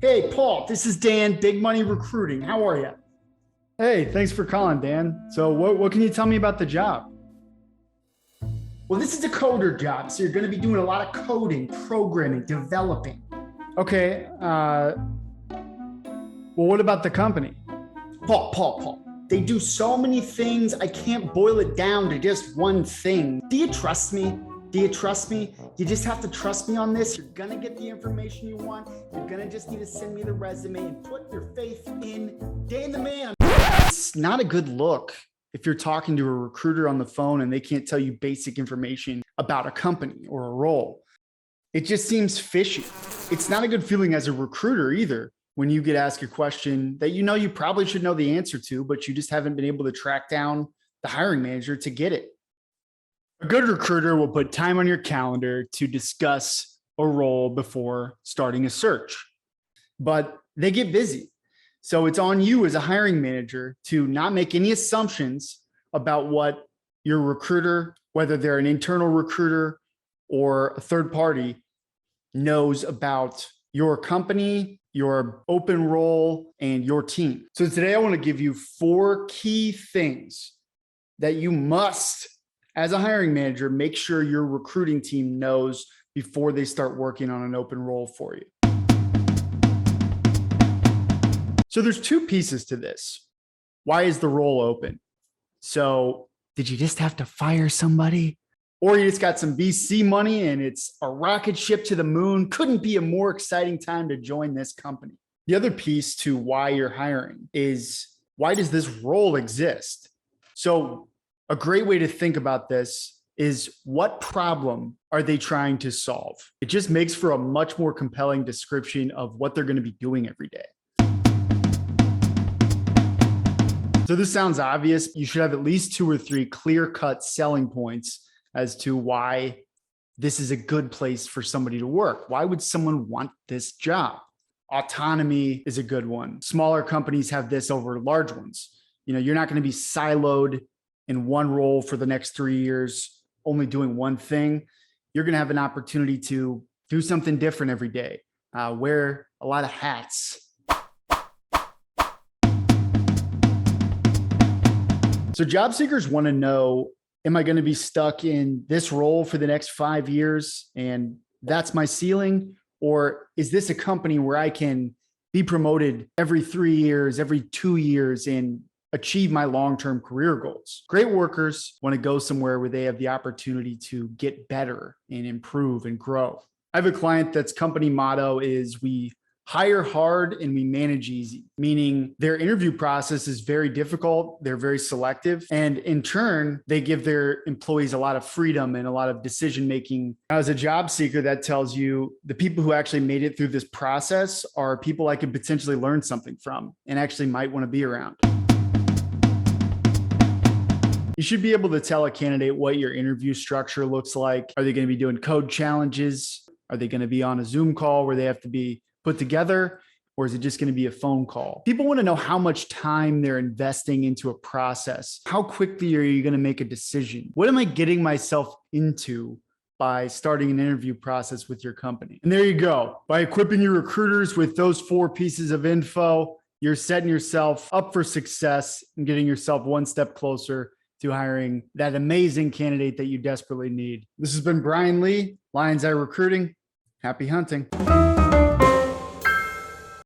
Hey, Paul, this is Dan, Big Money Recruiting. How are you? Hey, thanks for calling, Dan. So what can you tell me about the job? Well, this is a coder job, so you're going to be doing a lot of coding, programming, developing. Okay, well, what about the company? Paul. They do so many things, I can't boil it down to just one thing. Do you trust me? Do you trust me? You just have to trust me on this. You're going to get the information you want. You're going to just need to send me the resume and put your faith in Dan the man. It's not a good look if you're talking to a recruiter on the phone and they can't tell you basic information about a company or a role. It just seems fishy. It's not a good feeling as a recruiter either when you get asked a question that you know you probably should know the answer to, but you just haven't been able to track down the hiring manager to get it. A good recruiter will put time on your calendar to discuss a role before starting a search, but they get busy. So it's on you as a hiring manager to not make any assumptions about what your recruiter, whether they're an internal recruiter or a third party, knows about your company, your open role, and your team. So today I want to give you 4 key things that you must, as a hiring manager, make sure your recruiting team knows before they start working on an open role for you. So there's 2 pieces to this. Why is the role open? So did you just have to fire somebody? Or you just got some VC money and it's a rocket ship to the moon? Couldn't be a more exciting time to join this company. The other piece to why you're hiring is, why does this role exist? So a great way to think about this is, what problem are they trying to solve? It just makes for a much more compelling description of what they're going to be doing every day. So this sounds obvious. You should have at least 2 or 3 clear-cut selling points as to why this is a good place for somebody to work. Why would someone want this job? Autonomy is a good one. Smaller companies have this over large ones. You know, you're not going to be siloed in one role for the next 3 years, only doing one thing. You're going to have an opportunity to do something different every day, wear a lot of hats. So job seekers want to know, am I going to be stuck in this role for the next 5 years and that's my ceiling? Or is this a company where I can be promoted every 3 years, every 2 years, and achieve my long-term career goals? Great workers want to go somewhere where they have the opportunity to get better and improve and grow. I have a client that's company motto is, we hire hard and we manage easy, meaning their interview process is very difficult. They're very selective. And in turn, they give their employees a lot of freedom and a lot of decision-making. As a job seeker, that tells you the people who actually made it through this process are people I could potentially learn something from and actually might want to be around. You should be able to tell a candidate what your interview structure looks like. Are they going to be doing code challenges? Are they going to be on a Zoom call where they have to be put together, or is it just going to be a phone call? People want to know how much time they're investing into a process. How quickly are you going to make a decision? What am I getting myself into by starting an interview process with your company? And there you go. By equipping your recruiters with those 4 pieces of info, you're setting yourself up for success and getting yourself one step closer to hiring that amazing candidate that you desperately need. This has been Brian Lee, Lion's Eye Recruiting. Happy hunting.